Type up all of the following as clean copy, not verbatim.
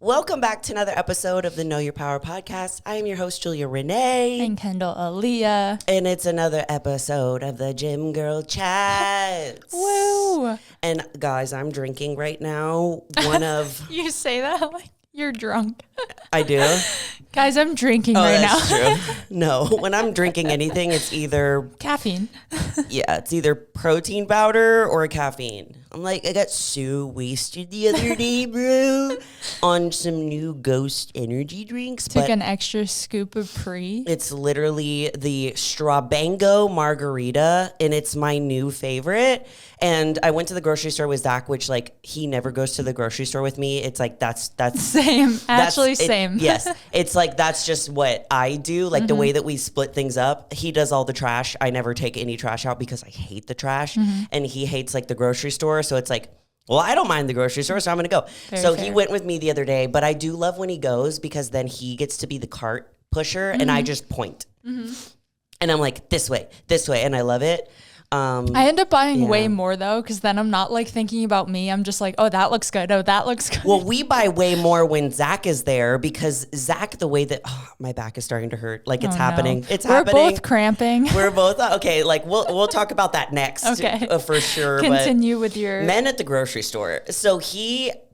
Welcome back to another episode of the Know Your Power podcast. I am your host, Julia Renee. And Kendall Aaliyah. And it's another episode of the Gym Girl Chats. Woo! And guys, I'm drinking right now. One of... You say that like you're drunk. I do? Guys, I'm drinking right now. True. No, when I'm drinking anything, it's either... Caffeine. Yeah, it's either protein powder or caffeine. I'm like, I got so wasted the other day, bro, on some new Ghost energy drinks. Took an extra scoop of pre. It's literally the Strabango margarita, and it's my new favorite. And I went to the grocery store with Zach, which, like, he never goes to the grocery store with me. It's like, that's same. Actually, same. Yes. It's like, that's just what I do. Like, the way that we split things up. He does all the trash. I never take any trash out because I hate the trash. And he hates, like, the grocery store. So it's like, well, I don't mind the grocery store, so I'm going to go. Very fair. He went with me the other day, but I do love when he goes because then he gets to be the cart pusher and I just point. And I'm like, this way. And I love it. I end up buying way more though, because then I'm not like thinking about me. I'm just like, oh, that looks good. Oh, that looks good. Well, we buy way more when Zach is there because Zach, the way that my back is starting to hurt, like it's happening. It's happening. We're both cramping. We're both okay. Like we'll talk about that next. Okay, for sure. Continue with your men at the grocery store. So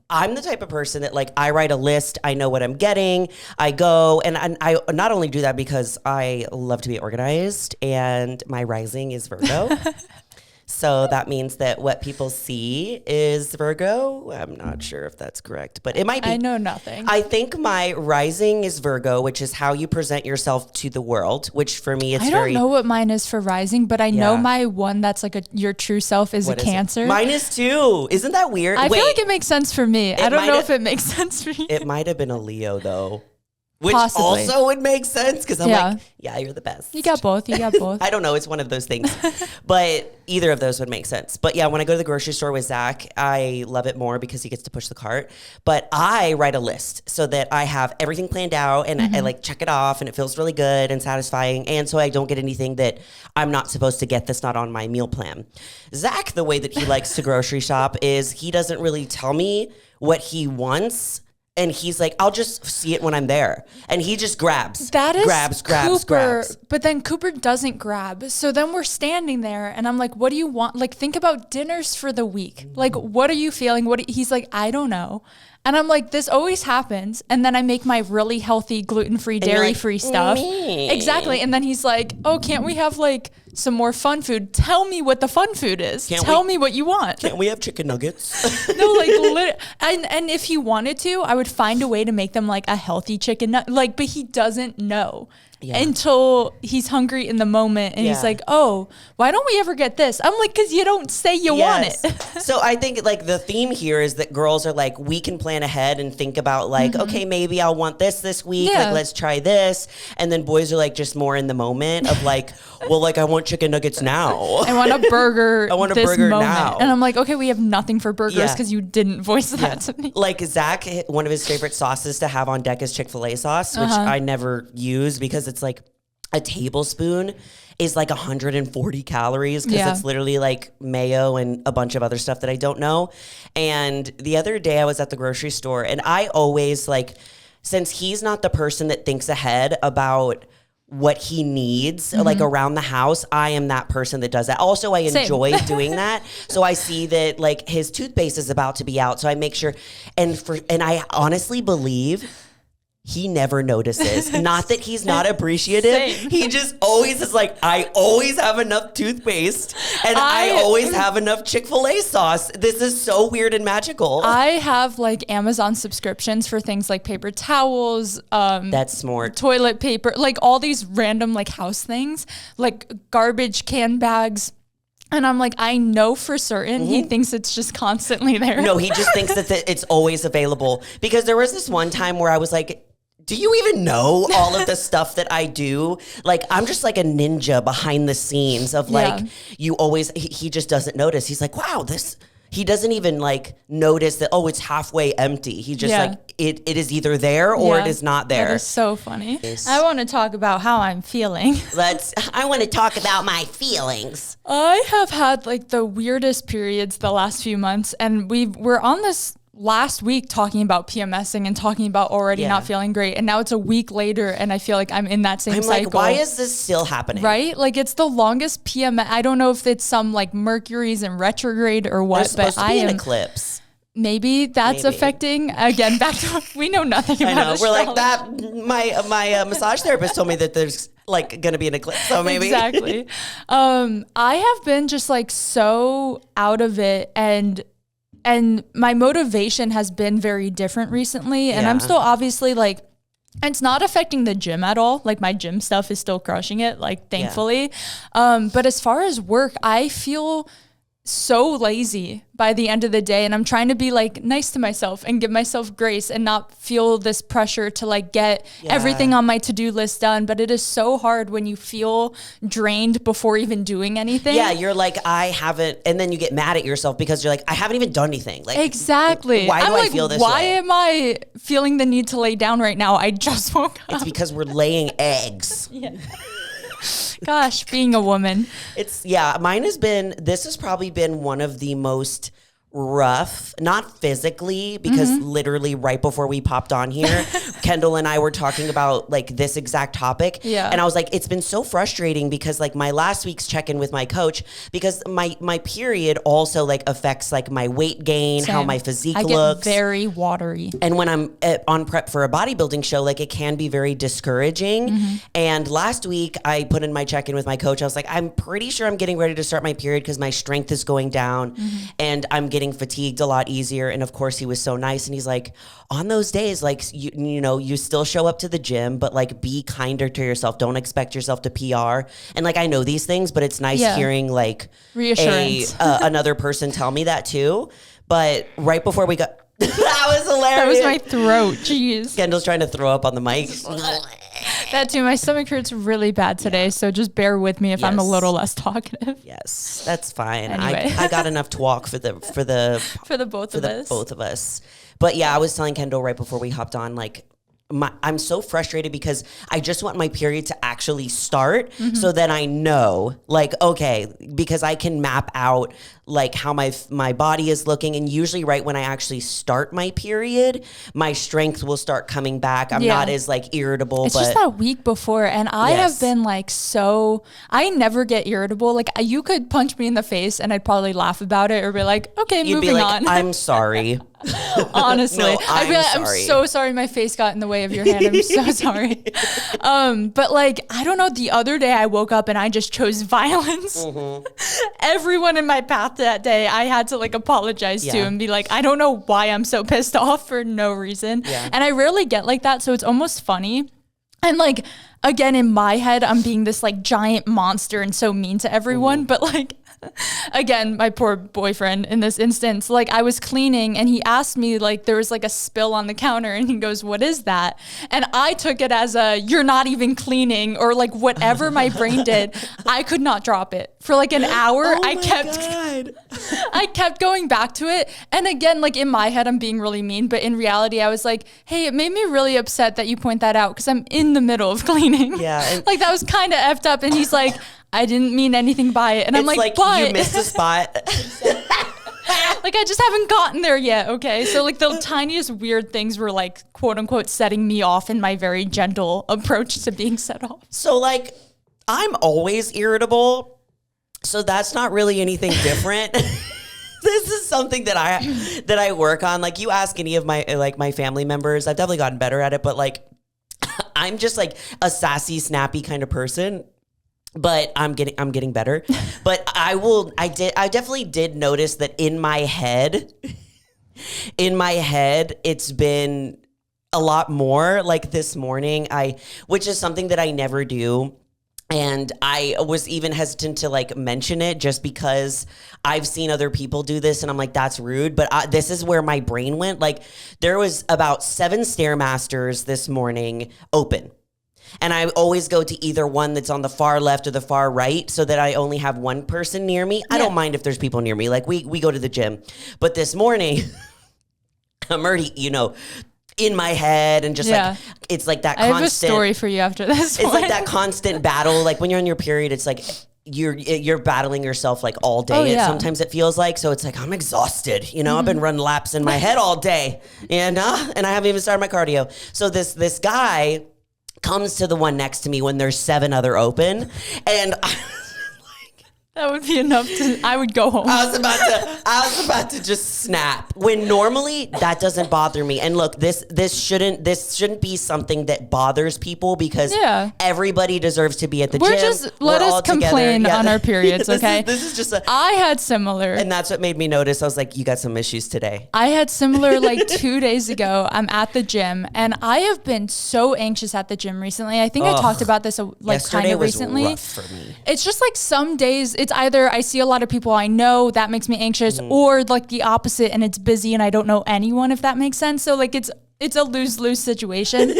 I'm the type of person that, like, I write a list. I know what I'm getting. I go, and I not only do that because I love to be organized, and my rising is Virgo. So that means that what people see is Virgo. I'm not sure if that's correct, but it might be. I know nothing. I think my rising is Virgo, which is how you present yourself to the world, which for me, I don't know what mine is for rising, but I know my one that's like your true self is a Cancer. Mine is too. Isn't that weird? I feel like it makes sense for me. I don't know if it makes sense for you. It might have been a Leo though. Which Possibly. Also would make sense because I'm like, yeah, you're the best. You got both. I don't know. It's one of those things. But either of those would make sense. But yeah, when I go to the grocery store with Zach, I love it more because he gets to push the cart. But I write a list so that I have everything planned out and I like check it off and it feels really good and satisfying. And so I don't get anything that I'm not supposed to get that's not on my meal plan. Zach, the way that he likes to grocery shop is he doesn't really tell me what he wants. And he's like, I'll just see it when I'm there. And he just grabs. That is grabs. But then Cooper doesn't grab. So then we're standing there and I'm like, what do you want? Like, think about dinners for the week. Like, what are you feeling? He's like, I don't know. And I'm like, this always happens. And then I make my really healthy, gluten-free, dairy-free stuff. Me. Exactly. And then he's like, oh, can't we have like some more fun food? Tell me what the fun food is. Tell me what you want. Can't we have chicken nuggets? No, like, and if he wanted to, I would find a way to make them like a healthy chicken nugget. Like, but he doesn't know. Until he's hungry in the moment and he's like, oh, why don't we ever get this? I'm like, because you don't say you want it. So I think like the theme here is that girls are like, we can plan ahead and think about like, okay, maybe I'll want this week. Like, let's try this. And then boys are like just more in the moment of like, well, like I want chicken nuggets now. I want a burger. I want a burger now. And I'm like, okay, we have nothing for burgers because you didn't voice that to me. Like Zach, one of his favorite sauces to have on deck is Chick-fil-A sauce, which I never use because it's like a tablespoon is like 140 calories because it's literally like mayo and a bunch of other stuff that I don't know. And the other day I was at the grocery store and I always like, since he's not the person that thinks ahead about what he needs like around the house, I am that person that does that. Also, I enjoy doing that. So I see that like his toothpaste is about to be out. So I make sure, and I honestly believe he never notices. Not that he's not appreciative. Same. He just always is like, I always have enough toothpaste and I always have enough Chick-fil-A sauce. This is so weird and magical. I have like Amazon subscriptions for things like paper towels. That's smart. Toilet paper, like all these random like house things, like garbage can bags. And I'm like, I know for certain he thinks it's just constantly there. No, he just thinks that it's always available. Because there was this one time where I was like, do you even know all of the stuff that I do? Like, I'm just like a ninja behind the scenes of like, you always, he just doesn't notice. He's like, wow, he doesn't even like notice that, oh, it's halfway empty. He just like, it is either there or it is not there. That is so funny. I want to talk about how I'm feeling. I want to talk about my feelings. I have had like the weirdest periods the last few months and we're on this last week talking about PMSing and talking about already not feeling great. And now it's a week later and I feel like I'm in that same cycle. Like, why is this still happening? Right? Like it's the longest PMS. I don't know if it's some like Mercury's in retrograde or what, but I am an eclipse. Maybe that's affecting, again, back to, we know nothing about astrology. We're like that. My massage therapist told me that there's like going to be an eclipse. So maybe. Exactly. I have been just like so out of it, and my motivation has been very different recently. And I'm still obviously like, it's not affecting the gym at all. Like my gym stuff is still crushing it, like thankfully. But as far as work, I feel so lazy by the end of the day, and I'm trying to be like nice to myself and give myself grace and not feel this pressure to like get everything on my to-do list done. But it is so hard when you feel drained before even doing anything. Yeah, you're like, I haven't, and then you get mad at yourself because you're like, I haven't even done anything. Like, exactly. Why do I feel this way? Why am I feeling the need to lay down right now? I just woke up. It's because we're laying eggs. Gosh, being a woman. Mine this has probably been one of the most rough, not physically, because literally right before we popped on here, Kendall and I were talking about like this exact topic. Yeah. And I was like, it's been so frustrating because like my last week's check-in with my coach, because my period also like affects like my weight gain, how my physique looks. I get very watery. And when I'm on prep for a bodybuilding show, like it can be very discouraging. And last week I put in my check-in with my coach. I was like, I'm pretty sure I'm getting ready to start my period because my strength is going down and I'm getting fatigued a lot easier. And of course he was so nice. And he's like, on those days, like, you know, you still show up to the gym, but like be kinder to yourself. Don't expect yourself to PR. And like, I know these things, but it's nice hearing like reassurance. Another person tell me that too. But right before we got, that was hilarious. That was my throat. Jeez. Kendall's trying to throw up on the mic. That too. My stomach hurts really bad today, so just bear with me if I'm a little less talkative. Yes, that's fine. Anyway. I got enough to walk for the both of us. But yeah, I was telling Kendall right before we hopped on, like, I'm so frustrated because I just want my period to actually start so that I know, like, okay, because I can map out like how my body is looking. And usually right when I actually start my period, my strength will start coming back. I'm not as like irritable. It's just that week before. And I have been like, I never get irritable. Like you could punch me in the face and I'd probably laugh about it or be like, okay, You'd moving be like, on. I'm sorry. Honestly, No, I'd be like, I'm so sorry my face got in the way of your hand. I'm so sorry. But like, I don't know, the other day I woke up and I just chose violence. Everyone in my path that day, I had to like apologize to and be like, I don't know why I'm so pissed off for no reason. And I rarely get like that. So it's almost funny. And like, again, in my head, I'm being this like giant monster and so mean to everyone. But like, again, my poor boyfriend in this instance, like I was cleaning and he asked me, like there was like a spill on the counter and he goes, what is that? And I took it as you're not even cleaning, or like whatever my brain did. I could not drop it for like an hour. I kept going back to it. And again, like in my head, I'm being really mean, but in reality, I was like, hey, it made me really upset that you point that out because I'm in the middle of cleaning. Yeah. Like that was kind of effed up. And he's like, I didn't mean anything by it. And I'm like, but you missed a spot. like, I just haven't gotten there yet. Okay. So like the tiniest weird things were like, quote unquote, setting me off in my very gentle approach to being set off. So like, I'm always irritable. So that's not really anything different. This is something that I work on. Like you ask any of my family members, I've definitely gotten better at it, but like, I'm just like a sassy, snappy kind of person. But I'm getting better. But I definitely did notice that in my head, it's been a lot more. Like this morning, which is something that I never do. And I was even hesitant to like mention it just because I've seen other people do this and I'm like, that's rude. But this is where my brain went. Like there was about 7 Stairmasters this morning open. And I always go to either one that's on the far left or the far right so that I only have one person near me. I don't mind if there's people near me. Like we go to the gym. But this morning, I'm already, in my head and just like, it's like that constant. I have a story for you after this It's like that constant battle. Like when you're on your period, it's like, you're battling yourself like all day. Sometimes it feels like, so it's like, I'm exhausted. You know, I've been running laps in my head all day and I haven't even started my cardio. So this guy comes to the one next to me when there's 7 other open, and that would be enough I would go home. I was about to just snap. When normally that doesn't bother me. And look, this shouldn't be something that bothers people, because everybody deserves to be at the gym. Let us complain on our periods, okay? This is just I had similar. And that's what made me notice. I was like, you got some issues today. I had similar like 2 days ago. I'm at the gym and I have been so anxious at the gym recently. I think I talked about this like kind of recently. Rough for me. It's just like some days it's either I see a lot of people I know, that makes me anxious, or like the opposite, and it's busy and I don't know anyone, if that makes sense. So like it's a lose-lose situation.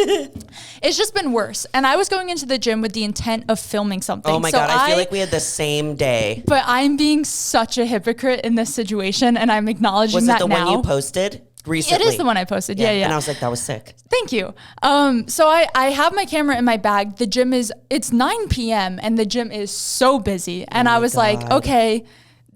It's just been worse. And I was going into the gym with the intent of filming something. Oh my God, I feel like we had the same day. But I'm being such a hypocrite in this situation, and I'm acknowledging that now. Was it the one you posted recently? It is the one I posted, yeah. And I was like, that was sick. Thank you. So I have my camera in my bag. The gym it's 9 p.m. and the gym is so busy. And I was like, okay,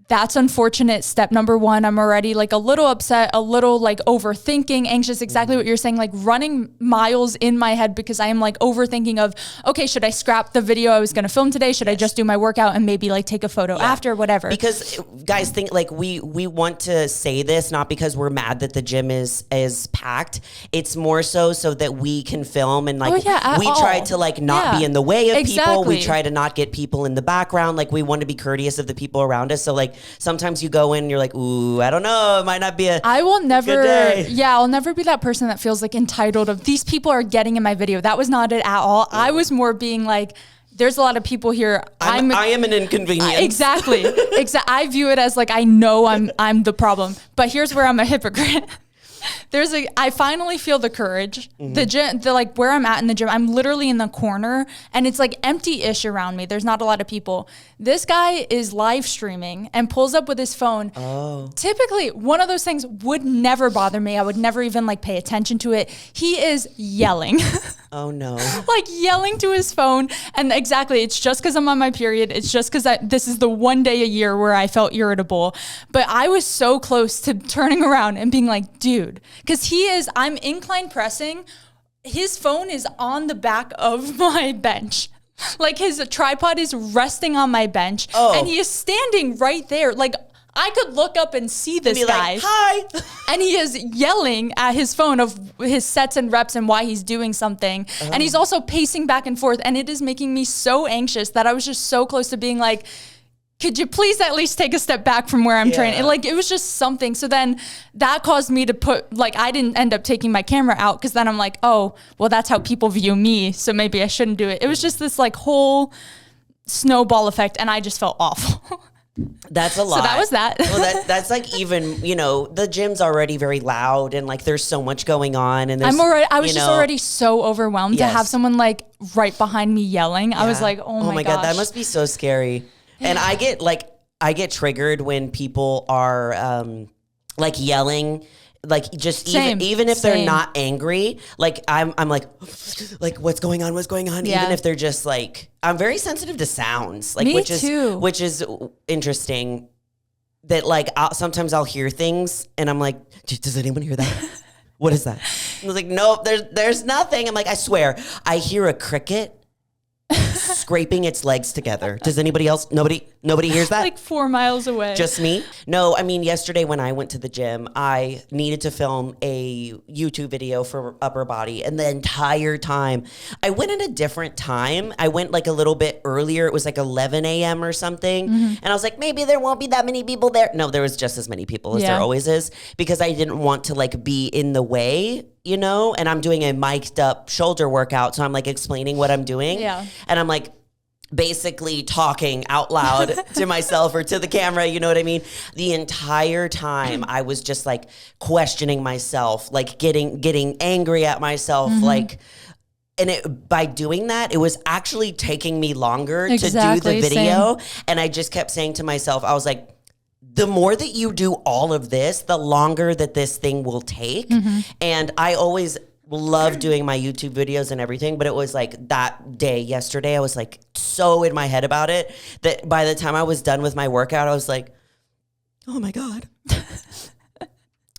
that's unfortunate. Step number 1, I'm already like a little upset, a little like overthinking, anxious, exactly what you're saying, like running miles in my head, because I am like overthinking of, okay, should I scrap the video I was going to film today? Should I just do my workout and maybe like take a photo after, whatever? Because guys think like we want to say this, not because we're mad that the gym is packed. It's more so that we can film, and like we try to like not be in the way of people. We try to not get people in the background. Like we want to be courteous of the people around us. So like, sometimes you go in and you're like, ooh, I don't know. It might not be I'll never be that person that feels like entitled of these people are getting in my video. That was not it at all. I was more being like, there's a lot of people here. I am an inconvenience. Exactly. I view it as like, I know I'm the problem, but here's where I'm a hypocrite. I finally feel the courage. The gym, like where I'm at in the gym, I'm literally in the corner and it's like empty-ish around me. There's not a lot of people. This guy is live streaming and pulls up with his phone. Oh. Typically, one of those things would never bother me. I would never even like pay attention to it. He is yelling. Oh no. Like yelling to his phone. And exactly, it's just because I'm on my period. It's just because this is the one day a year where I felt irritable. But I was so close to turning around and being like, dude, because I'm incline pressing. His phone is on the back of my bench. Like his tripod is resting on my bench. Oh. And he is standing right there. Like I could look up and see this guy. Like, hi. And he is yelling at his phone of his sets and reps and why he's doing something. Oh. And he's also pacing back and forth. And it is making me so anxious that I was just so close to being like, could you please at least take a step back from where I'm training? Like, it was just something. So then that caused me to I didn't end up taking my camera out, because then I'm like, oh, well, that's how people view me. So maybe I shouldn't do it. It was just this like whole snowball effect. And I just felt awful. That's a lot. So that was that. Well, that's like, even, the gym's already very loud and like there's so much going on. And I was just already so overwhelmed to have someone like right behind me yelling. I was like, oh my God, that must be so scary. And I get triggered when people are like yelling, like just even if they're not angry, like I'm like what's going on? Yeah. Even if they're just like, I'm very sensitive to sounds, like which is interesting. That like sometimes I'll hear things and I'm like, does anyone hear that? What is that? I was like, nope, there's nothing. I'm like, I swear, I hear a cricket scraping its legs together. Does anybody else? Nobody hears that? Like 4 miles away. Just me? No, I mean, yesterday when I went to the gym, I needed to film a YouTube video for upper body. And the entire time, I went at a different time. I went like a little bit earlier. It was like 11 a.m. or something. Mm-hmm. And I was like, maybe there won't be that many people there. No, there was just as many people as there always is, because I didn't want to like be in the way, and I'm doing a mic'd up shoulder workout. So I'm like explaining what I'm doing. Yeah. And I'm like basically talking out loud to myself or to the camera. You know what I mean? The entire time I was just like questioning myself, like getting angry at myself. Mm-hmm. Like, and by doing that, it was actually taking me longer to do the video. Same. And I just kept saying to myself, I was like, the more that you do all of this, the longer that this thing will take. Mm-hmm. And I always love doing my YouTube videos and everything, but it was like that day yesterday, I was like so in my head about it that by the time I was done with my workout, I was like, oh my God.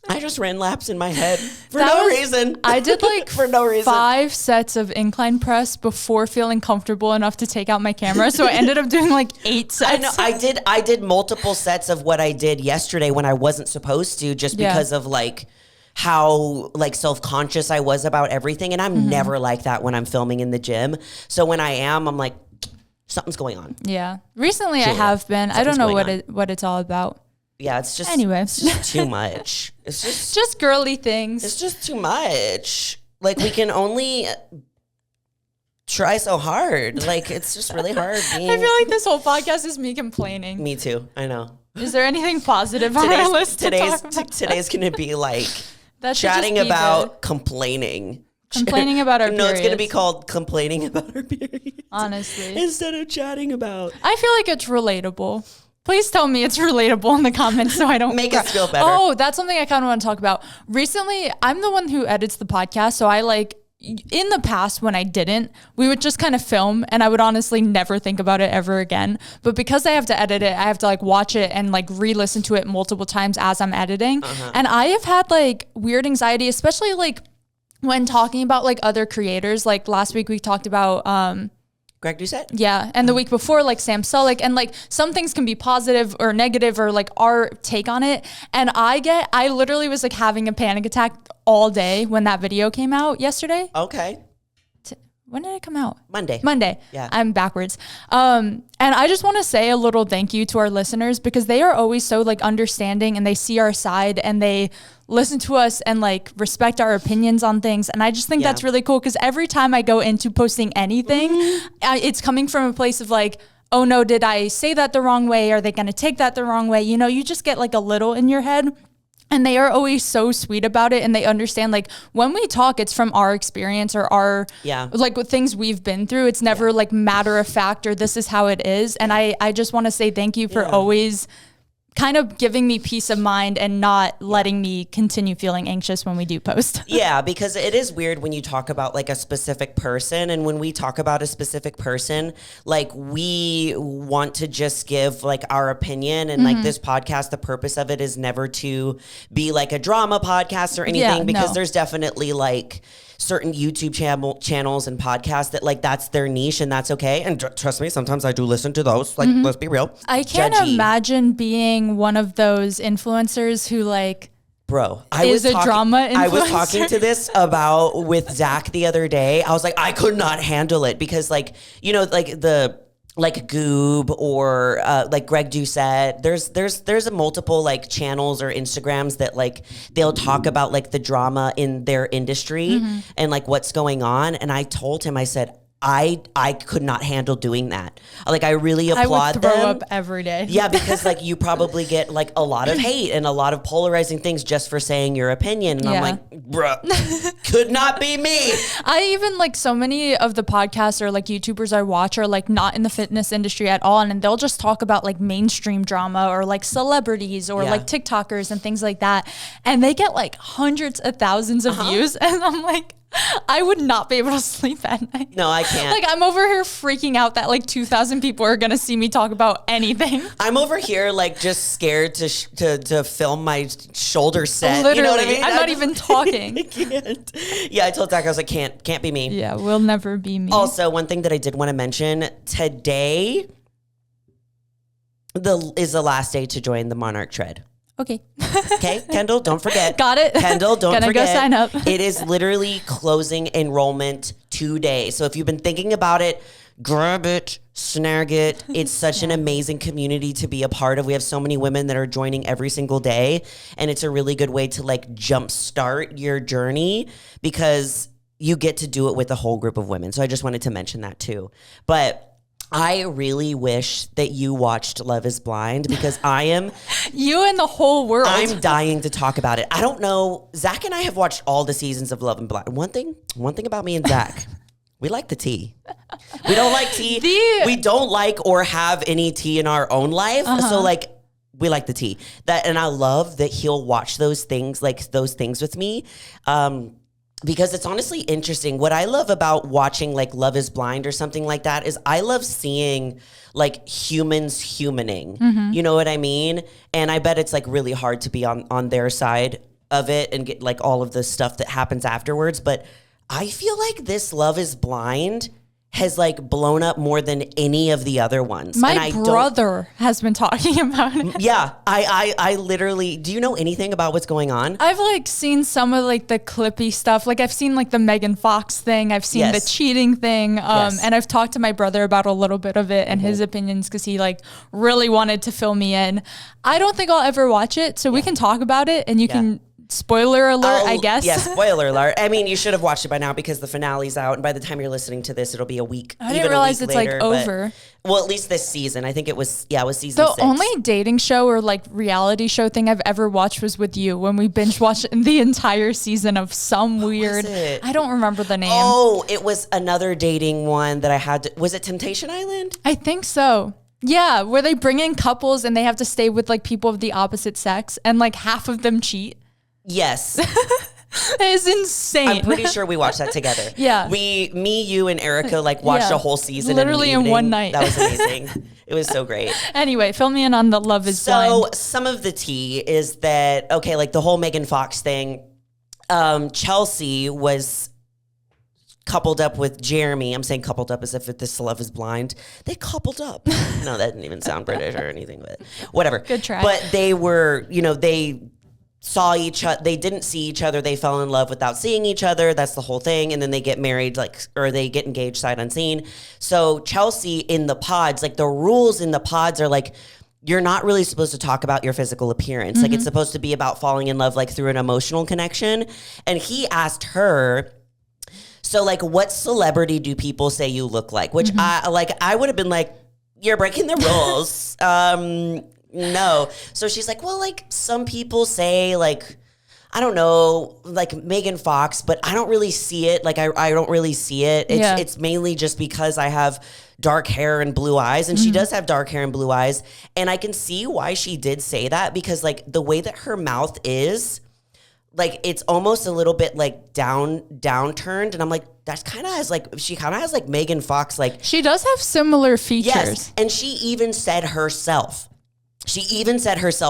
I just ran laps in my head for no reason. I did like for no reason. 5 sets of incline press before feeling comfortable enough to take out my camera. So I ended up doing like 8 sets. I know. I did multiple sets of what I did yesterday when I wasn't supposed to, just because of like how like self-conscious I was about everything. And I'm never like that when I'm filming in the gym. So when I am, I'm like, something's going on. Yeah. Recently I have been. I don't know what it's all about. Yeah, it's just it's just too much. It's just girly things. It's just too much. Like we can only try so hard. Like it's just really hard. I feel like this whole podcast is me complaining. Me too. I know. Is there anything positive on our list to talk about? Today's going to be like chatting about complaining. Complaining about our periods. No, it's going to be called complaining about our periods. Honestly. Instead of chatting about. I feel like it's relatable. Please tell me it's relatable in the comments so I don't make us feel better. Oh, that's something I kind of want to talk about. Recently, I'm the one who edits the podcast. So I like, in the past when I didn't, we would just kind of film and I would honestly never think about it ever again. But because I have to edit it, I have to like watch it and like re-listen to it multiple times as I'm editing. And I have had like weird anxiety, especially like when talking about like other creators. Like last week we talked about, Greg Doucette? Yeah. And the week before, like Sam Sulek, and like some things can be positive or negative or like our take on it. And I literally was like having a panic attack all day when that video came out yesterday. Okay. When did it come out? Monday. Yeah. I'm backwards. And I just want to say a little thank you to our listeners because they are always so like understanding and they see our side and they listen to us and like respect our opinions on things. And I just think that's really cool because every time I go into posting anything, it's coming from a place of like, oh no, did I say that the wrong way? Are they going to take that the wrong way? You know, you just get like a little in your head. And they are always so sweet about it. And they understand, like, when we talk, it's from our experience or our, like, things we've been through. It's never, like, matter of fact or this is how it is. And I just want to say thank you for always kind of giving me peace of mind and not letting me continue feeling anxious when we do post. Yeah, because it is weird when you talk about like a specific person. And when we talk about a specific person, like we want to just give like our opinion. And like this podcast, the purpose of it is never to be like a drama podcast or anything because there's definitely like certain YouTube channels and podcasts that like that's their niche and that's okay. And trust me, sometimes I do listen to those. Like, let's be real. I can't imagine being one of those influencers who like, bro, drama influencer. I was talking to this about with Zach the other day. I was like, I could not handle it because like, you know, like like Goob or like Greg Doucette. There's a multiple like channels or Instagrams that like they'll talk about like the drama in their industry and like what's going on. And I told him, I said, I could not handle doing that. Like I really applaud them. I would throw up every day. Yeah, because like you probably get like a lot of hate and a lot of polarizing things just for saying your opinion. And I'm like, bruh, could not be me. I even like so many of the podcasts or like YouTubers I watch are like not in the fitness industry at all. And they'll just talk about like mainstream drama or like celebrities or like TikTokers and things like that. And they get like hundreds of thousands of views. And I'm like, I would not be able to sleep at night. No, I can't. Like I'm over here freaking out that like 2,000 people are gonna see me talk about anything. I'm over here like just scared to film my shoulder set. Literally, you know what I mean? I'm not even talking. I can't. Yeah, I told Zach I was like, can't be me. Yeah, will never be me. Also, one thing that I did want to mention today is the last day to join the Monarch Tread. Okay. Okay, Kendall, don't forget. Got it. Kendall, don't forget. Gonna go sign up. It is literally closing enrollment today. So if you've been thinking about it, grab it, snag it. It's such an amazing community to be a part of. We have so many women that are joining every single day. And it's a really good way to like jumpstart your journey because you get to do it with a whole group of women. So I just wanted to mention that too. But I really wish that you watched Love is Blind because I am... You and the whole world. I'm dying to talk about it. I don't know. Zach and I have watched all the seasons of Love and Blind. One thing about me and Zach, we like the tea. We don't like tea. We don't like or have any tea in our own life. So like, we like the tea. And I love that he'll watch those things with me. because it's honestly interesting. What I love about watching like Love is Blind or something like that is I love seeing like humans humaning. You know what I mean? And I bet it's like really hard to be on their side of it and get like all of the stuff that happens afterwards. But I feel like this Love is Blind has like blown up more than any of the other ones. My brother has been talking about it. Yeah, I literally, do you know anything about what's going on? I've like seen some of like the clippy stuff. Like I've seen like the Megan Fox thing. I've seen the cheating thing. And I've talked to my brother about a little bit of it and his opinions because he like really wanted to fill me in. I don't think I'll ever watch it. So we can talk about it and you can... Spoiler alert, I guess. Yeah, spoiler alert. I mean, you should have watched it by now because the finale's out, and by the time you're listening to this, it'll be a week. I didn't realize it's later, like over. Well, at least this season. I think it was season 6. The only dating show or like reality show thing I've ever watched was with you when we binge watched the entire season of some weird. I don't remember the name. Oh, it was another dating one that I had to. Was it Temptation Island? I think so. Yeah, where they bring in couples and they have to stay with like people of the opposite sex, and like half of them cheat. Yes. It is insane. I'm pretty sure we watched that together. Yeah. Me, you, and Erica like watched a whole season literally in one night. That was amazing. It was so great. Anyway, fill me in on the Love is Blind. So some of the tea is that, okay, like the whole Megan Fox thing, Chelsea was coupled up with Jeremy. I'm saying coupled up as if this Love is Blind. They coupled up. No, that didn't even sound British or anything, but whatever. Good try. But they were, they saw each other. They didn't see each other. They fell in love without seeing each other. That's the whole thing. And then they get married, or they get engaged sight unseen. So Chelsea in the pods, like the rules in the pods are like, you're not really supposed to talk about your physical appearance. Like it's supposed to be about falling in love, like through an emotional connection. And he asked her, so like, what celebrity do people say you look like? Which I would have been like, you're breaking the rules. No. So she's like, well, like some people say like, I don't know, like Megan Fox, but I don't really see it. Like I don't really see it. It's mainly just because I have dark hair and blue eyes, and she does have dark hair and blue eyes. And I can see why she did say that, because like the way that her mouth is, like it's almost a little bit like downturned. And I'm like, that's kind of she kind of has like Megan Fox. Like she does have similar features. Yes. And she even said herself,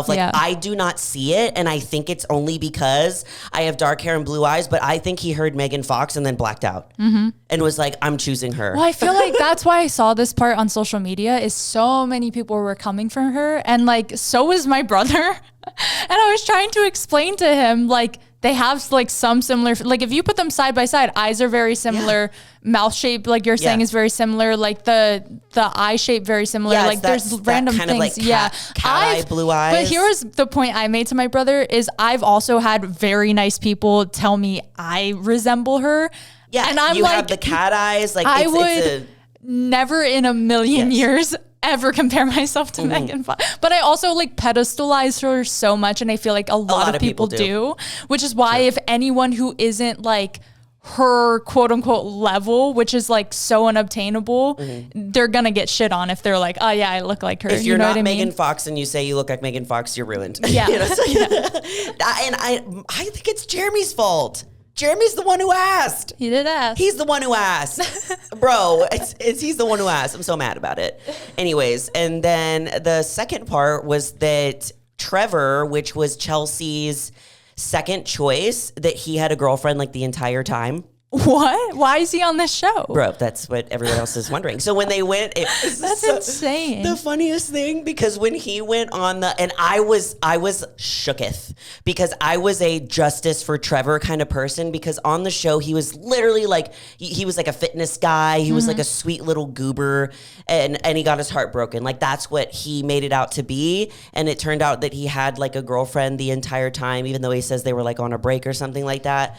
like, I do not see it, and I think it's only because I have dark hair and blue eyes, but I think he heard Megan Fox and then blacked out and was like, I'm choosing her. Well, I feel like that's why I saw this part on social media, is so many people were coming from her, and like, so was my brother. And I was trying to explain to him, like, they have like some similar, like if you put them side by side, eyes are very similar, mouth shape, like you're saying, is very similar, like the eye shape very similar, like there's random kind things. Of like cat eye, blue eyes. But here's the point I made to my brother is I've also had very nice people tell me I resemble her. Yeah, and I'm like, have the cat eyes. Like I would never in a million years ever compare myself to Megan Fox. But I also like pedestalize her so much, and I feel like a lot of people do, which is why if anyone who isn't like her quote unquote level, which is like so unobtainable, they're gonna get shit on if they're like, oh yeah, I look like her. If you're not Megan mean? Fox and you say you look like Megan Fox, you're ruined. Yeah. And I think it's Jeremy's fault. Jeremy's the one who asked. He did ask. He's the one who asked. Bro, he's the one who asked. I'm so mad about it. Anyways, and then the second part was that Trevor, which was Chelsea's second choice, that he had a girlfriend like the entire time. What? Why is he on this show? Bro, that's what everyone else is wondering. So when they went, that's insane. The funniest thing, because when he went on and I was shooketh, because I was a justice for Trevor kind of person, because on the show, he was literally like, he was like a fitness guy. He was like a sweet little goober, and he got his heart broken. Like that's what he made it out to be. And it turned out that he had like a girlfriend the entire time, even though he says they were like on a break or something like that.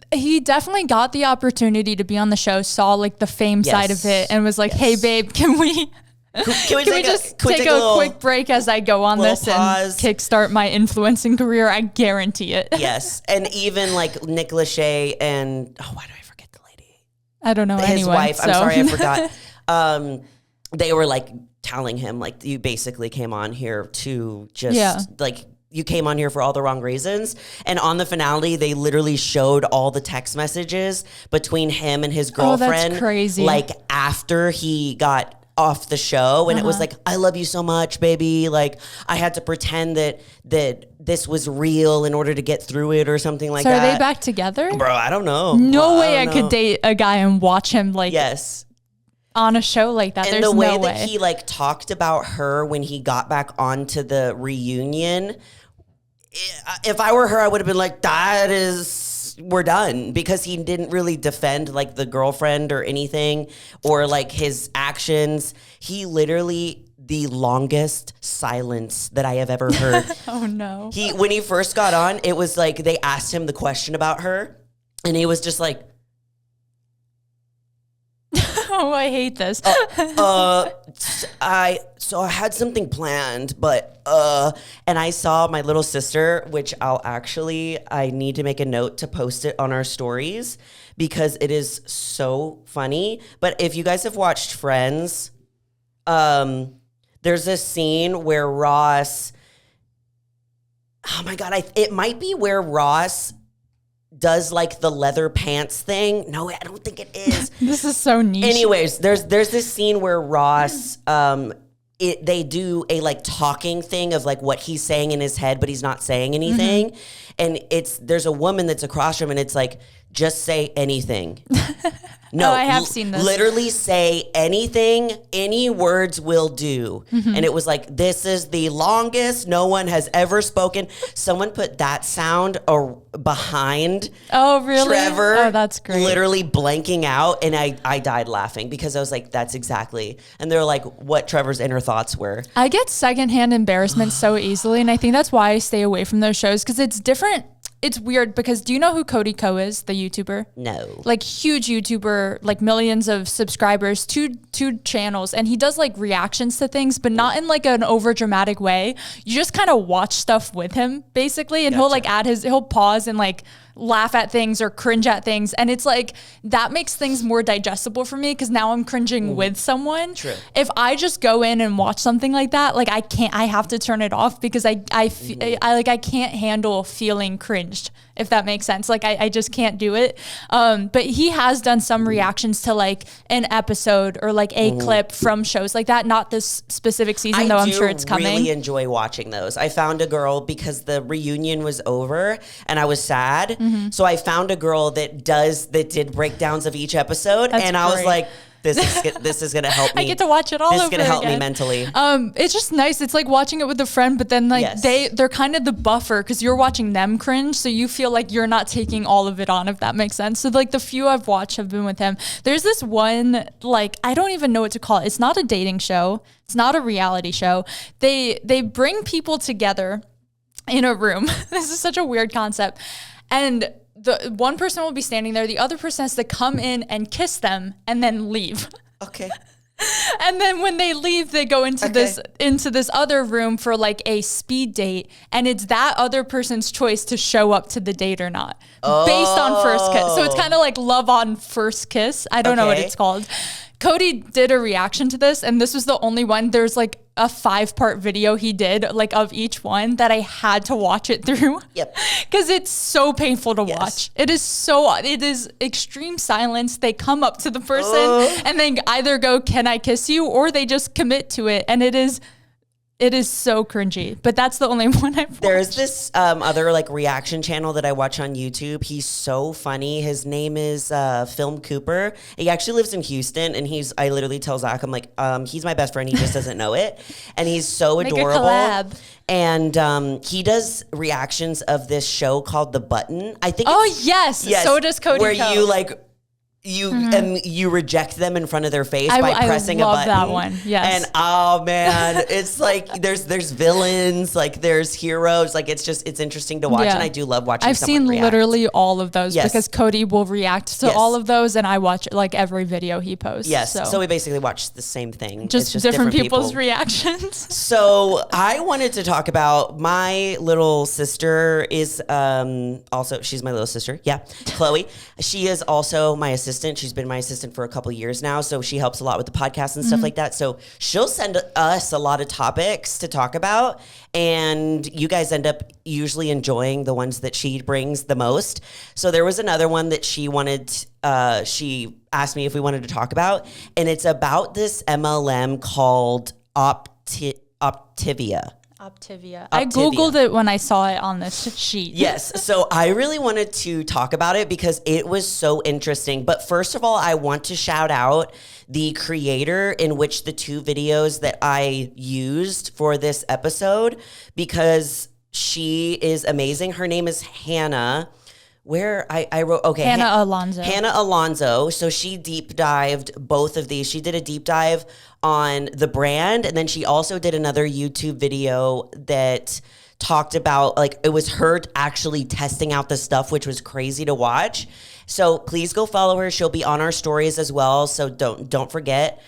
He definitely got the opportunity to be on the show, saw like the fame side of it, and was like, hey babe, can we just take a quick break as I go on this and kickstart my influencing career? I guarantee it. Yes. And even like Nick Lachey and why do I forget the lady? I don't know. His wife. I'm sorry, I forgot. They were like telling him like, you basically came on here to just like, you came on here for all the wrong reasons. And on the finale, they literally showed all the text messages between him and his girlfriend. Oh, that's crazy. Like after he got off the show, and it was like, I love you so much, baby. Like I had to pretend that this was real in order to get through it or something like that. So are they back together? Bro, I don't know. No way I could date a guy and watch him like on a show like that. And there's the way no that way. he like talked about her when he got back onto the reunion, if I were her, I would have been like, we're done, because he didn't really defend like the girlfriend or anything or like his actions. He literally the longest silence that I have ever heard. Oh no. When he first got on, it was like they asked him the question about her and he was just like, oh, I hate this. I had something planned, but and I saw my little sister, which I need to make a note to post it on our stories because it is so funny. But if you guys have watched Friends, there's this scene where Ross, oh my God, it might be where Ross does like the leather pants thing. No, I don't think it is. This is so niche. Anyways, there's this scene where Ross, they do a like talking thing of like what he's saying in his head, but he's not saying anything. And there's a woman that's across from him and it's like, just say anything. No, I have seen this. Literally say anything, any words will do. And it was like, this is the longest no one has ever spoken. Someone put that sound behind Trevor. Oh, that's great. Literally blanking out. And I died laughing because I was like, that's exactly. And they're like, what Trevor's inner thoughts were. I get secondhand embarrassment so easily. And I think that's why I stay away from those shows because it's different. It's weird because do you know who Cody Ko is, the YouTuber? No. Like huge YouTuber, like millions of subscribers, two channels. And he does like reactions to things, but not in like an over dramatic way. You just kind of watch stuff with him basically. And he'll like he'll pause and like laugh at things or cringe at things. And it's like, that makes things more digestible for me because now I'm cringing with someone. True. If I just go in and watch something like that, like I have to turn it off because I can't handle feeling cringed, if that makes sense. Like I just can't do it. But he has done some reactions to like an episode or like a clip from shows like that. Not this specific season, though I'm sure it's coming. I really enjoy watching those. I found a girl because the reunion was over and I was sad. So I found a girl that did breakdowns of each episode. That's and I was great. like, this is going to help me. I get to watch it all over again. This is going to help me mentally. It's just nice. It's like watching it with a friend, but then like Yes. they're kind of the buffer because you're watching them cringe. So you feel like you're not taking all of it on, if that makes sense. So like the few I've watched have been with him. There's this one, like, I don't even know what to call it. It's not a dating show. It's not a reality show. They bring people together in a room. This is such a weird concept. And the one person will be standing there. The other person has to come in and kiss them and then leave. Okay. And then when they leave, they go into this other room for like a speed date. And it's that other person's choice to show up to the date or not based on first kiss. So it's kind of like love on first kiss. I don't know what it's called. Cody did a reaction to this, and this was the only one. There's like a 5-part video he did, like of each one, that I had to watch it through. Yep. Because it's so painful to watch. It is extreme silence. They come up to the person and then either go, "Can I kiss you?" or they just commit to it, and it is so cringy, but that's the only one I've watched. There's this other like reaction channel that I watch on YouTube. He's so funny. His name is Film Cooper. He actually lives in Houston, and I literally tell Zach, I'm like, he's my best friend. He just doesn't know it, and he's so adorable. Make a collab. And he does reactions of this show called The Button. I think. Oh yes, so does Cody. Where Ko. you like. You reject them in front of their face by pressing a button. I love that one. Yes. And oh man, it's like there's villains, like there's heroes, like it's interesting to watch, and I do love watching. I've seen react. literally all of those because Cody will react to Yes. all of those, and I watch like every video he posts. Yes. So we basically watch the same thing. Just It's different people's people. reactions. So I wanted to talk about my little sister is also, she's my little sister. Yeah. Chloe. She is also my assistant assistant. She's been my assistant for a couple years now. So she helps a lot with the podcast and stuff like that. So she'll send us a lot of topics to talk about. And you guys end up usually enjoying the ones that she brings the most. So there was another one that she asked me if we wanted to talk about. And it's about this MLM called Optivia. Optivia. I Googled it when I saw it on this sheet. Yes. So I really wanted to talk about it because it was so interesting. But first of all, I want to shout out the creator in which the 2 videos that I used for this episode, because she is amazing. Her name is Hannah. I wrote, okay. Hannah Alonso. So she deep dived both of these. She did a deep dive on the brand. And then she also did another YouTube video that talked about, like, it was her actually testing out the stuff, which was crazy to watch. So please go follow her. She'll be on our stories as well. So don't forget.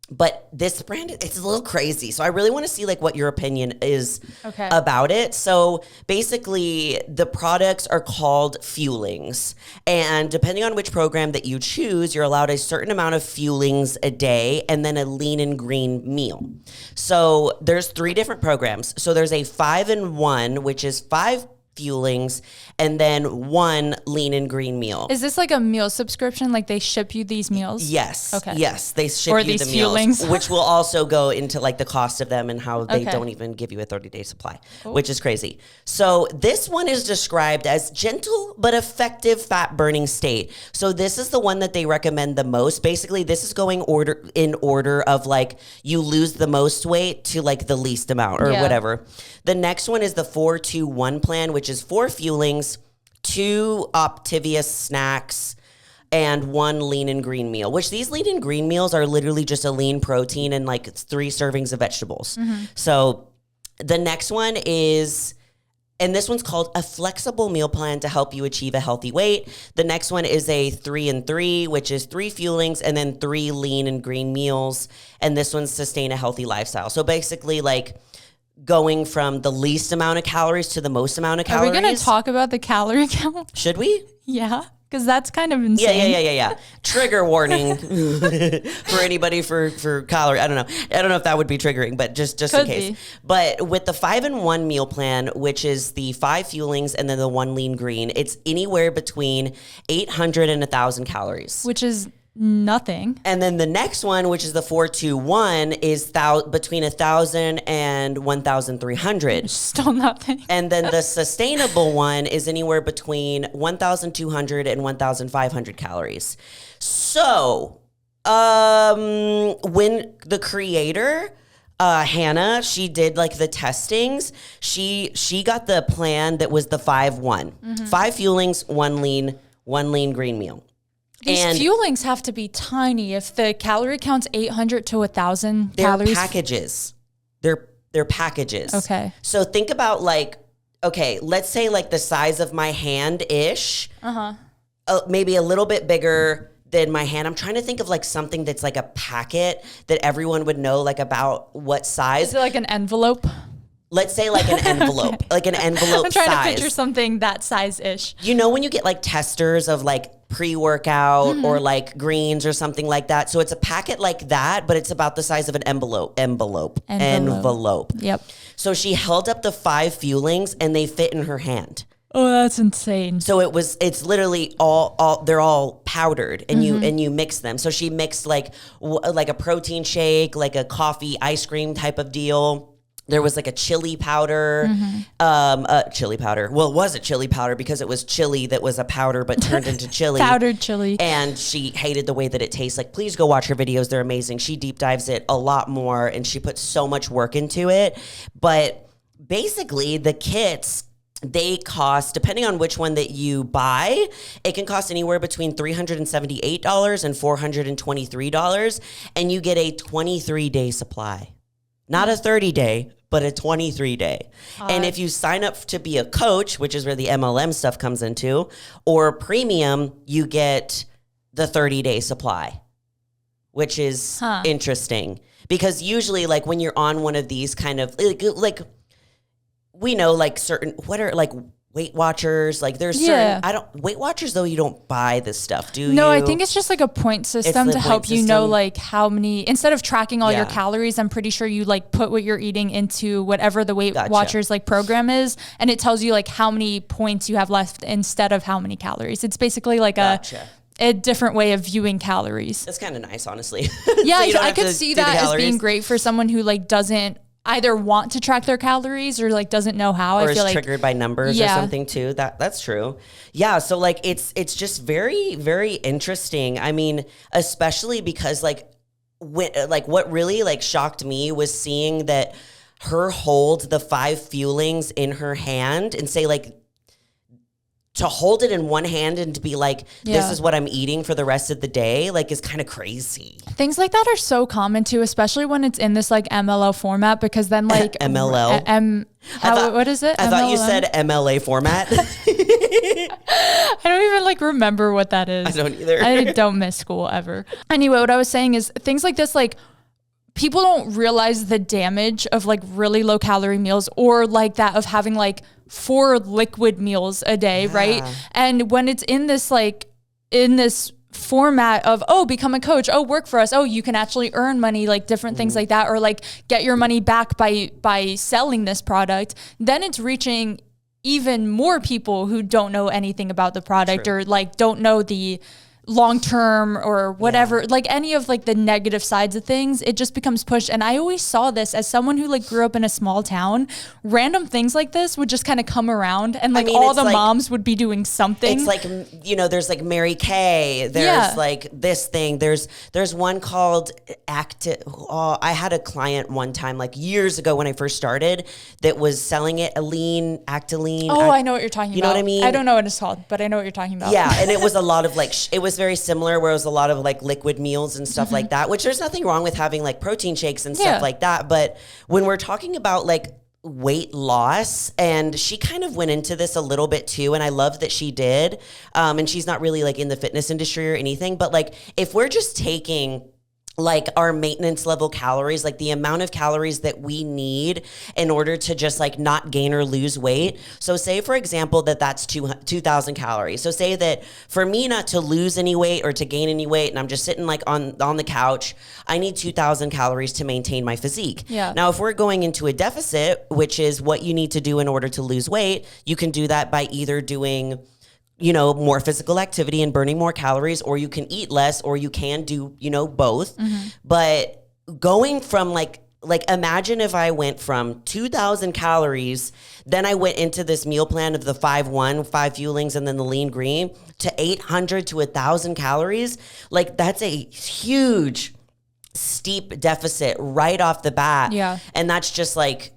But this brand, it's a little crazy. So I really want to see like what your opinion is about it. So basically the products are called fuelings. And depending on which program that you choose, you're allowed a certain amount of fuelings a day and then a lean and green meal. So there's 3 different programs. So there's a 5-in-1, which is 5 fuelings and then 1 lean and green meal. Is this like a meal subscription? Like they ship you these meals? Yes. Okay. Yes, they ship or you these the meals, fuelings. which will also go into like the cost of them and how they don't even give you a 30-day supply, which is crazy. So this one is described as gentle but effective fat burning state. So this is the one that they recommend the most. Basically, this is going in order of like you lose the most weight to like the least amount or whatever. The next one is the 4-2-1 plan, which is 4 fuelings, 2 Optivia snacks, and 1 lean and green meal, which these lean and green meals are literally just a lean protein and like 3 servings of vegetables. So the next one is, and this one's called a flexible meal plan to help you achieve a healthy weight. The next one is a 3-in-3, which is 3 fuelings and then 3 lean and green meals. And this one's sustain a healthy lifestyle. So basically like going from the least amount of calories to the most amount of calories. Are we going to talk about the calorie count? Should we? Yeah, because that's kind of insane. Yeah. Trigger warning for anybody for calorie. I don't know if that would be triggering, but just in case. Be. But with the 5-in-1 meal plan, which is the 5 fuelings and then the 1 lean green, it's anywhere between 800 and 1,000 calories. Which is nothing. And then the next one, which is the 4-2-1, is between 1,000 and 1,300. Still nothing. And then the sustainable one is anywhere between 1,200 and 1,500 calories. So, when the creator, Hannah, she did like the testings, she got the plan that was the 5-1. 5 fuelings, 1 lean green meal. These fuelings have to be tiny. If the calorie count's 800 to 1,000 calories. They're packages. They're packages. Okay. So think about like, okay, let's say like the size of my hand-ish. Maybe a little bit bigger than my hand. I'm trying to think of like something that's like a packet that everyone would know like about what size. Is it like an envelope? Let's say like an envelope, like an envelope size. I'm trying to picture something that size-ish. You know when you get like testers of like pre-workout or like greens or something like that? So it's a packet like that, but it's about the size of an envelope. Yep. So she held up the 5 fuelings and they fit in her hand. Oh, that's insane. So it's literally all they're all powdered and you mix them. So she mixed like a protein shake, like a coffee ice cream type of deal. There was like a chili powder, chili powder. Well, it was a chili powder because it was chili that was a powder but turned into chili. Powdered chili. And she hated the way that it tastes. Like, please go watch her videos. They're amazing. She deep dives it a lot more and she puts so much work into it. But basically the kits, they cost, depending on which one that you buy, it can cost anywhere between $378 and $423. And you get a 23-day supply. Not a 30-day, but a 23-day. And if you sign up to be a coach, which is where the MLM stuff comes into, or premium, you get the 30-day supply, which is interesting. Because usually, like, when you're on one of these kind of, like we know, like, certain, what are, like, Weight Watchers, like there's certain, Weight Watchers though, you don't buy this stuff, do you? No, I think it's just like a point system to help you know like how many, instead of tracking all your calories, I'm pretty sure you like put what you're eating into whatever the Weight Watchers like program is. And it tells you like how many points you have left instead of how many calories. It's basically like a different way of viewing calories. That's kind of nice, honestly. Yeah, so I could see that as being great for someone who like doesn't either want to track their calories or like doesn't know how. Or I feel is triggered by numbers or something too. That's true. Yeah. So like it's just very, very interesting. I mean, especially because like what really like shocked me was seeing that her hold the 5 fuelings in her hand and say like, to hold it in one hand and to be like, this is what I'm eating for the rest of the day, like is kind of crazy. Things like that are so common too, especially when it's in this like MLO format, because then like MLO. What is it? I thought you said MLA format. I don't even like remember what that is. I don't either. I don't miss school ever. Anyway, what I was saying is things like this, like people don't realize the damage of like really low calorie meals or like that of having like 4 liquid meals a day, right? And when it's in this like, in this format of, oh, become a coach, oh, work for us, oh, you can actually earn money, like different things like that, or like get your money back by selling this product, then it's reaching even more people who don't know anything about the product or like don't know the long-term or whatever, like any of like the negative sides of things. It just becomes pushed. And I always saw this as someone who like grew up in a small town. Random things like this would just kind of come around and like all the moms would be doing something. It's like, you know, there's like Mary Kay, there's like this thing, there's one called I had a client one time like years ago when I first started that was selling it, Actaline. Oh, I know what you're talking about. You know what I mean? I don't know what it's called, but I know what you're talking about. Yeah. And it was a lot of like, it was very similar where it was a lot of like liquid meals and stuff like that, which there's nothing wrong with having like protein shakes and stuff like that. But when we're talking about like weight loss, and she kind of went into this a little bit too, and I love that she did. And she's not really like in the fitness industry or anything, but like if we're just taking like our maintenance level calories, like the amount of calories that we need in order to just like not gain or lose weight. So say for example, that's 2,000 calories. So say that for me not to lose any weight or to gain any weight, and I'm just sitting like on the couch, I need 2,000 calories to maintain my physique. Yeah. Now, if we're going into a deficit, which is what you need to do in order to lose weight, you can do that by either doing, you know, more physical activity and burning more calories, or you can eat less, or you can do, you know, both. But going from like imagine if I went from 2,000 calories, then I went into this meal plan of the 5 fuelings and then the lean green to 800 to 1,000 calories. Like that's a huge steep deficit right off the bat. Yeah. And that's just like,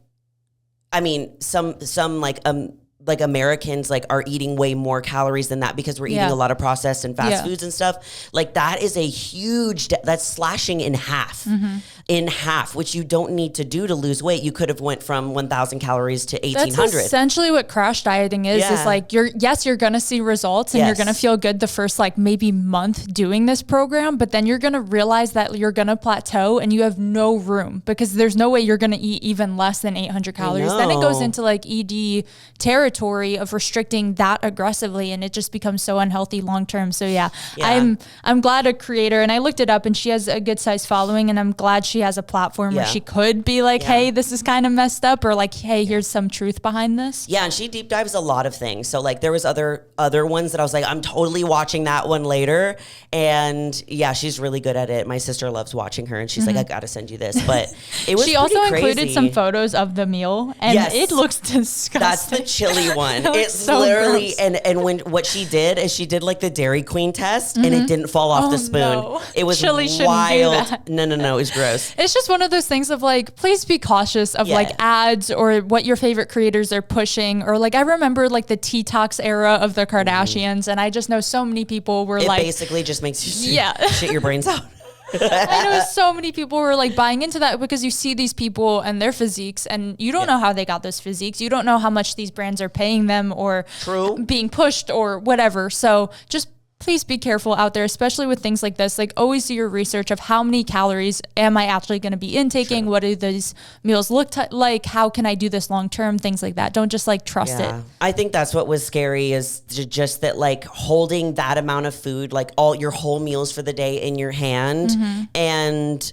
I mean, some like Americans like are eating way more calories than that because we're eating a lot of processed and fast foods and stuff. Like that is a huge, that's slashing in half, which you don't need to do to lose weight. You could have went from 1,000 calories to 1,800. That's essentially what crash dieting is like you're going to see results and you're going to feel good the first like maybe month doing this program, but then you're going to realize that you're going to plateau and you have no room because there's no way you're going to eat even less than 800 calories. Then it goes into like ED territory of restricting that aggressively, and it just becomes so unhealthy long term. So I'm glad a creator, and I looked it up, and she has a good sized following, and I'm glad she has a platform where she could be like, hey, this is kind of messed up, or like, hey, here's some truth behind this. Yeah, and she deep dives a lot of things. So like there was other ones that I was like, I'm totally watching that one later. And yeah, she's really good at it. My sister loves watching her, and she's like, I gotta send you this. But it was she also included some photos of the meal, and it looks disgusting. That's the chili one. It's so literally gross. and when what she did is she did like the Dairy Queen test, and it didn't fall off the spoon. No. It was chili wild. No, it was gross. It's just one of those things of like, please be cautious of like ads or what your favorite creators are pushing, or like I remember like the T-Tox era of the Kardashians, and I just know so many people were it basically just makes you shit your brains out. I know so many people were like buying into that because you see these people and their physiques, and you don't know how they got those physiques. You don't know how much these brands are paying them or being pushed or whatever. So just please be careful out there, especially with things like this. Like, always do your research of how many calories am I actually going to be intaking? What do these meals look like? How can I do this long term? Things like that. Don't just like trust it. I think that's what was scary, is just that, like, holding that amount of food, like all your whole meals for the day in your hand, and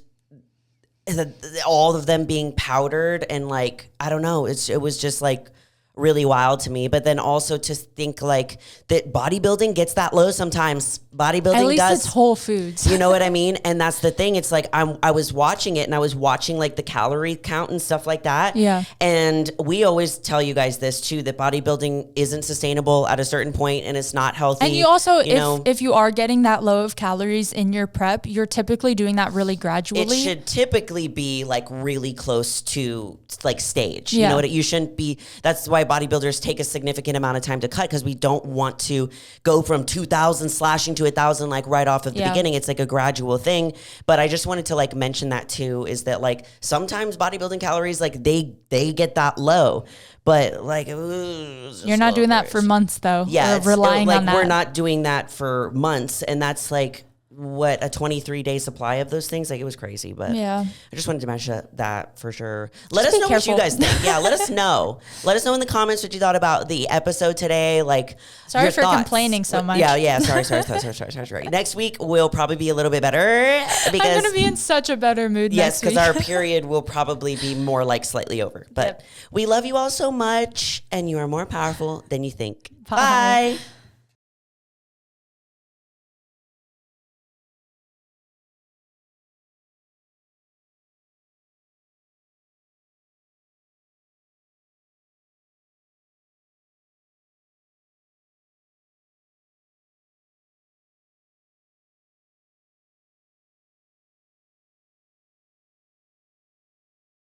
all of them being powdered, and like, I don't know, it was just like really wild to me. But then also to think like that bodybuilding gets that low sometimes. Bodybuilding at least does. It's Whole Foods. You know what I mean? And that's the thing. It's like I was watching it, and I was watching like the calorie count and stuff like that. Yeah. And we always tell you guys this too, that bodybuilding isn't sustainable at a certain point, and it's not healthy. And you also, if you are getting that low of calories in your prep, you're typically doing that really gradually. It should typically be like really close to like stage. You know what? You shouldn't be. That's why bodybuilders take a significant amount of time to cut, because we don't want to go from 2,000 slashing to 1,000 like right off of the beginning. It's like a gradual thing. But I just wanted to like mention that too, is that like sometimes bodybuilding calories, like they get that low, but like you're not doing that for months though. Yeah, relying like on that. We're not doing that for months, and that's like what, a 23-day supply of those things. Like, it was crazy. But I just wanted to mention that for sure. Let us know what you guys think. Let us know. Let us know in the comments what you thought about the episode today. Like, sorry for complaining so much. Sorry. Next week will probably be a little bit better, because I'm gonna be in such a better mood. Yes, because our period will probably be more like slightly over. But we love you all so much, and you are more powerful than you think. Bye.